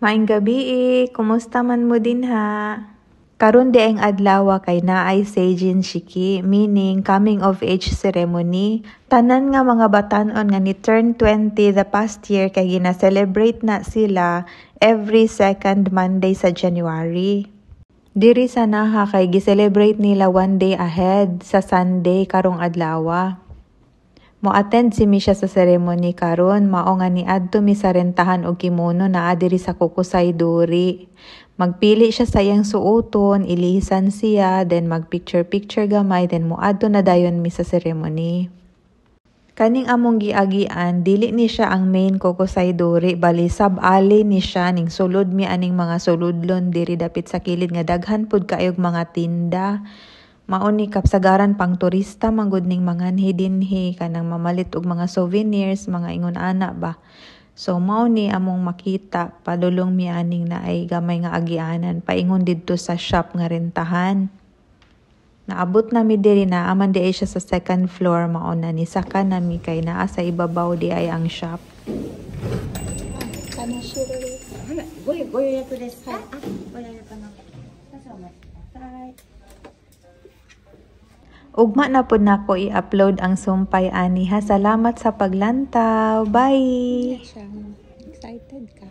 Maayong gabi kumusta man mo din ha? Karon di ang adlaw kay naay Seijin Shiki, meaning coming of age ceremony. Tanan nga mga batan-on nga ni turn 20 the past year kay gina-celebrate na sila every second Monday sa January. Diri sa naha kay gi-celebrate nila one day ahead sa Sunday karong adlaw. Mo-attend si Misha sa ceremony karon, mao nga niadto mi sa rentahan og kimono naa diri sa Kukusay Duri. Magpili siya sa iyang suoton, ilihisan siya, then magpicture-picture gamay, then moadto na dayon mi sa ceremony. Kaning among giagian, dili ni siya ang main Kukusay Duri, bali sub-alley ni siya ning sulod mi aning mga suludlon diri dapit sa kilid nga daghan pud kaayog mga tinda. Mauni kapsagaran pang turista manggod ning manganhi dinhi kanang mamalit og mga souvenirs, mga ingon ana ba. So mao ni among makita padulong mi aning na ay gamay nga agianan paingon didto sa shop nga rentahan. Naabot na mi diri na aman di ay siya sa second floor, mao na ni saka na mi kay naa sa ibabaw di ay ang shop. Ugma na po nako i-upload ang sumpay ani ha. Salamat sa paglantaw. Bye! Excited ka.